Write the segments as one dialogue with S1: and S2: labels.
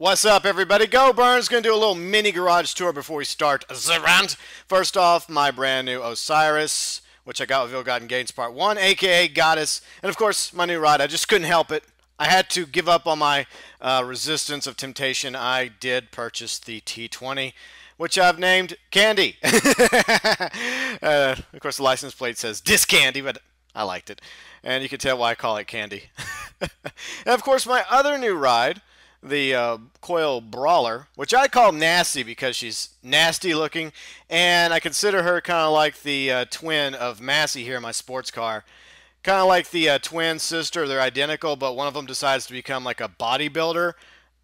S1: What's up, everybody? GeauxBurns gonna do a little mini garage tour before we start the rant. First off, my brand new Osiris, which I got with Ill-Gotten Gains Part 1, aka Goddess, and of course my new ride. I just couldn't help it. I had to give up on my Resistance of Temptation. I did purchase the T20, which I've named Candy. Of course, the license plate says Discandy, but I liked it, and you can tell why I call it Candy. And of course, my other new ride, the Coil Brawler, which I call Nasty because she's nasty looking, and I consider her kind of like the twin of Massey here in my sports car. Kind of like the twin sister. They're identical, but one of them decides to become like a bodybuilder.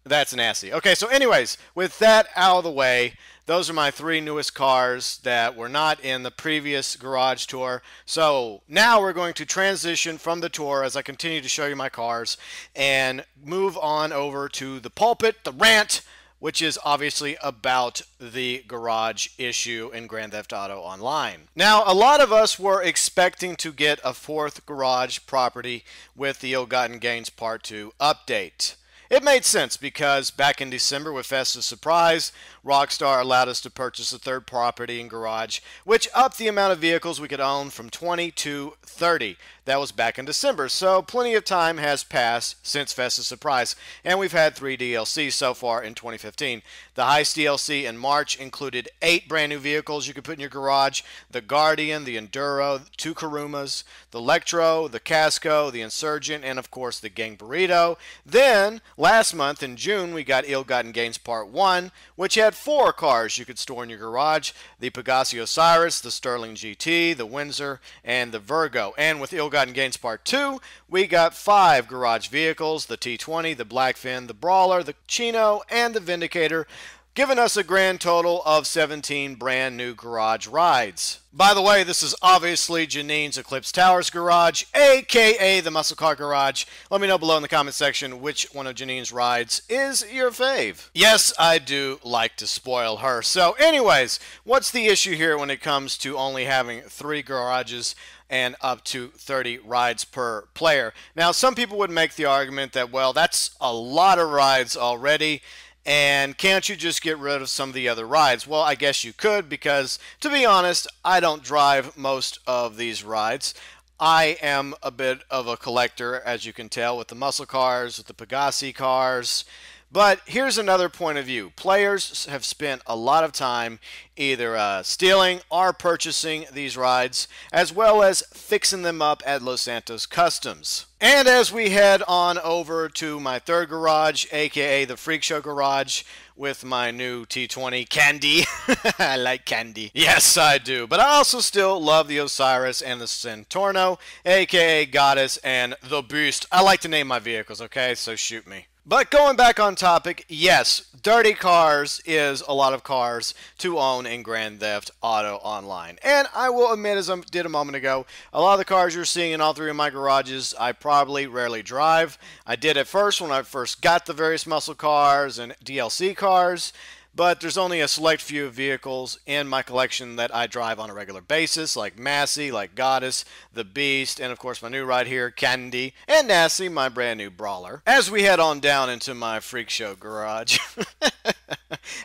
S1: That's nasty. Okay, so anyways, with that out of the way, those are my three newest cars that were not in the previous garage tour. So now we're going to transition from the tour as I continue to show you my cars and move on over to the pulpit, the rant, which is obviously about the garage issue in Grand Theft Auto Online. Now, a lot of us were expecting to get a fourth garage property with the Ill-Gotten Gains Part 2 update. It made sense because back in December with Festive Surprise, Rockstar allowed us to purchase a third property in garage, which upped the amount of vehicles we could own from 20 to 30. That was back in December, so plenty of time has passed since Festive Surprise, and we've had 3 DLCs so far in 2015. The Heist DLC in March included 8 brand new vehicles you could put in your garage: the Guardian, the Enduro, 2 Karumas, the Electro, the Casco, the Insurgent, and of course the Gang Burrito. Then, last month in June, we got Ill-Gotten Gains Part 1, which had 4 cars you could store in your garage: the Pegassi Osiris, the Sterling GT, the Windsor, and the Virgo. And with Ill-Gotten Gains Part 2, we got 5 garage vehicles: the T20, the Blackfin, the Brawler, the Chino, and the Vindicator, giving us a grand total of 17 brand new garage rides. By the way, this is obviously Janine's Eclipse Towers garage, aka the Muscle Car Garage. Let me know below in the comment section which one of Janine's rides is your fave. Yes, I do like to spoil her. So anyways, what's the issue here when it comes to only having 3 garages and up to 30 rides per player? Now, some people would make the argument that, well, that's a lot of rides already, and can't you just get rid of some of the other rides? Well, I guess you could, because to be honest, I don't drive most of these rides. I am a bit of a collector, as you can tell, with the muscle cars, with the Pegassi cars. But here's another point of view. Players have spent a lot of time either stealing or purchasing these rides, as well as fixing them up at Los Santos Customs. And as we head on over to my third garage, aka the Freak Show Garage, with my new T20 Candy. I like candy. Yes, I do. But I also still love the Osiris and the Centorno, aka Goddess and the Beast. I like to name my vehicles, okay? So shoot me. But going back on topic, yes, dirty cars is a lot of cars to own in Grand Theft Auto Online. And I will admit, as I did a moment ago, a lot of the cars you're seeing in all 3 of my garages, I probably rarely drive. I did at first when I first got the various muscle cars and DLC cars, but there's only a select few vehicles in my collection that I drive on a regular basis, like Massey, like Goddess, the Beast, and of course my new ride here, Candy, and Nasty, my brand new Brawler. As we head on down into my Freak Show Garage.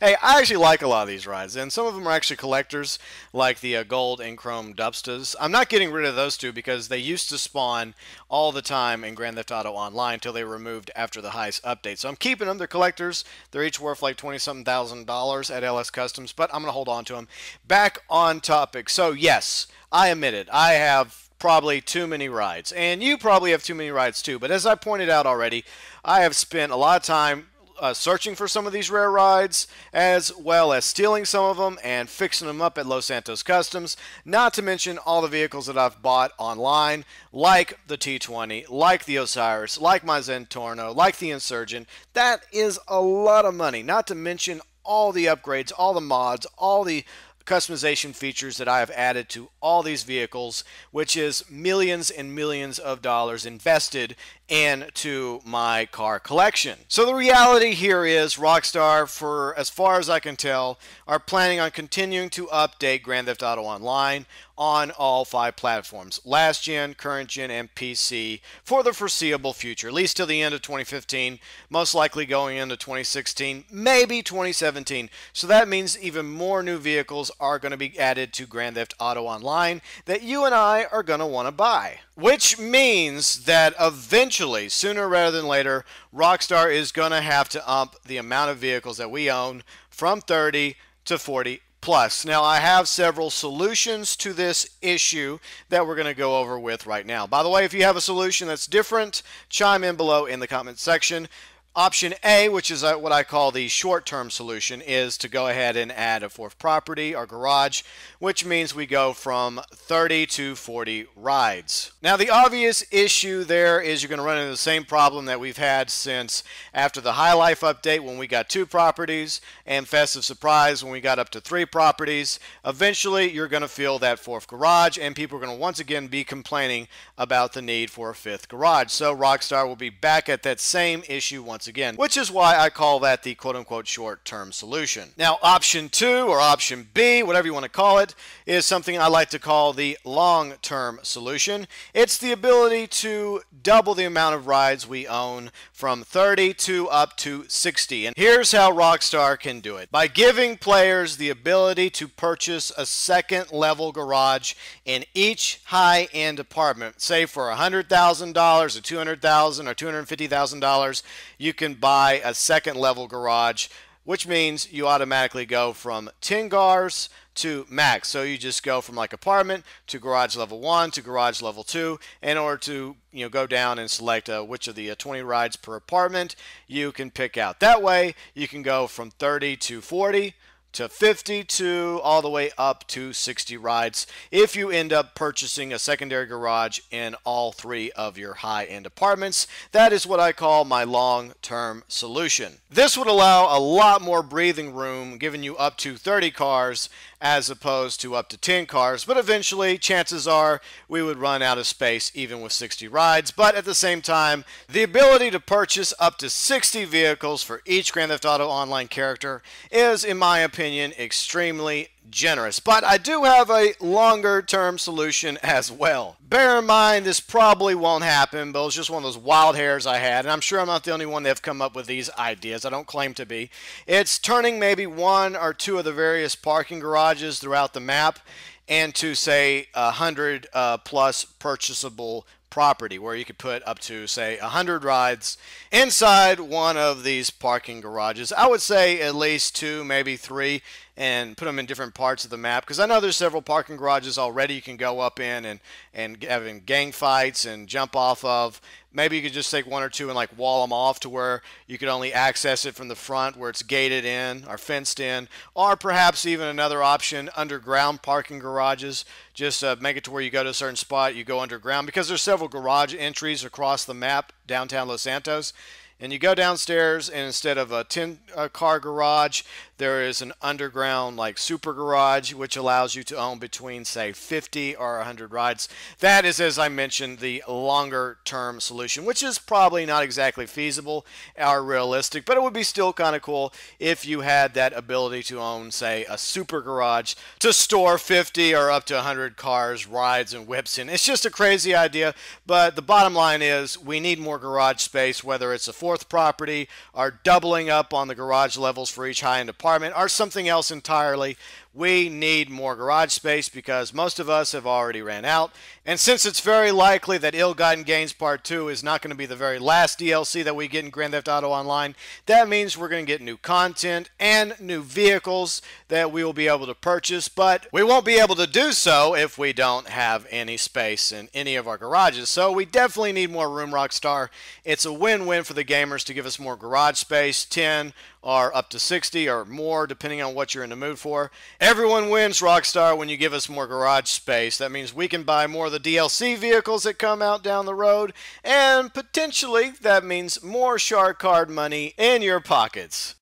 S1: Hey, I actually like a lot of these rides, and some of them are actually collectors, like the gold and chrome Dubstas. I'm not getting rid of those 2 because they used to spawn all the time in Grand Theft Auto Online until they were removed after the Heist update. So I'm keeping them. They're collectors. They're each worth like $20-something thousand at LS Customs, but I'm going to hold on to them. Back on topic. So yes, I admit it. I have probably too many rides, and you probably have too many rides too. But as I pointed out already, I have spent a lot of time searching for some of these rare rides, as well as stealing some of them and fixing them up at Los Santos Customs, not to mention all the vehicles that I've bought online, like the T20, like the Osiris, like my Zentorno, like the Insurgent. That is a lot of money, not to mention all the upgrades, all the mods, all the customization features that I have added to all these vehicles, which is millions and millions of dollars invested into my car collection. So the reality here is Rockstar, for as far as I can tell, are planning on continuing to update Grand Theft Auto Online on all 5 platforms, last gen, current gen, and PC, for the foreseeable future, at least till the end of 2015, most likely going into 2016, maybe 2017. So that means even more new vehicles are going to be added to Grand Theft Auto Online that you and I are going to want to buy. Which means that eventually, sooner rather than later, Rockstar is going to have to up the amount of vehicles that we own from 30 to 40 plus. Now, I have several solutions to this issue that we're going to go over with right now. By the way, if you have a solution that's different, chime in below in the comment section. Option A, which is what I call the short-term solution, is to go ahead and add a 4th property or garage, which means we go from 30 to 40 rides. Now, the obvious issue there is you're going to run into the same problem that we've had since after the High Life update when we got 2 properties, and Festive Surprise when we got up to 3 properties. Eventually, you're going to fill that 4th garage, and people are going to once again be complaining about the need for a 5th garage. So Rockstar will be back at that same issue once again, which is why I call that the quote-unquote short-term solution. Now, option 2 or option B, whatever you want to call it, is something I like to call the long-term solution. It's the ability to double the amount of rides we own from 30 to up to 60. And here's how Rockstar can do it. By giving players the ability to purchase a second-level garage in each high-end apartment, say for $100,000 or $200,000 or $250,000, you can buy a second-level garage, which means you automatically go from 10 cars to max. So you just go from like apartment to garage level 1 to garage level 2 in order to go down and select which of the 20 rides per apartment you can pick out. That way you can go from 30 to 40 to 50 to all the way up to 60 rides if you end up purchasing a secondary garage in all 3 of your high-end apartments. That is what I call my long-term solution. This would allow a lot more breathing room, giving you up to 30 cars as opposed to up to 10 cars, but eventually chances are we would run out of space even with 60 rides. But at the same time, the ability to purchase up to 60 vehicles for each Grand Theft Auto Online character is, in my opinion, extremely generous. But I do have a longer term solution as well. Bear in mind this probably won't happen, but it's just one of those wild hairs I had, and I'm sure I'm not the only one that have come up with these ideas. I don't claim to be. It's turning maybe 1 or 2 of the various parking garages throughout the map into, say, 100 plus purchasable property, where you could put up to, say, 100 rides inside one of these parking garages. I would say at least 2, maybe 3, and put them in different parts of the map, because I know there's several parking garages already you can go up in and having gang fights and jump off of. Maybe you could just take 1 or 2 and like wall them off to where you could only access it from the front where it's gated in or fenced in, or perhaps even another option, underground parking garages. Just make it to where you go to a certain spot, you go underground, because there's several garage entries across the map downtown Los Santos. And you go downstairs, and instead of a 10-car garage, there is an underground like super garage, which allows you to own between, say, 50 or 100 rides. That is, as I mentioned, the longer term solution, which is probably not exactly feasible or realistic, but it would be still kind of cool if you had that ability to own, say, a super garage to store 50 or up to 100 cars, rides, and whips in. It's just a crazy idea, but the bottom line is we need more garage space, whether it's a 4th property or doubling up on the garage levels for each high-end apartment or something else entirely. We need more garage space because most of us have already ran out. And since it's very likely that Ill-Gotten Gains Part 2 is not going to be the very last DLC that we get in Grand Theft Auto Online, that means we're going to get new content and new vehicles that we will be able to purchase, but we won't be able to do so if we don't have any space in any of our garages. So we definitely need more room, Rockstar. It's a win-win for the gamers to give us more garage space, 10 or up to 60 or more, depending on what you're in the mood for. Everyone wins, Rockstar, when you give us more garage space. That means we can buy more of the DLC vehicles that come out down the road, and potentially that means more shark card money in your pockets.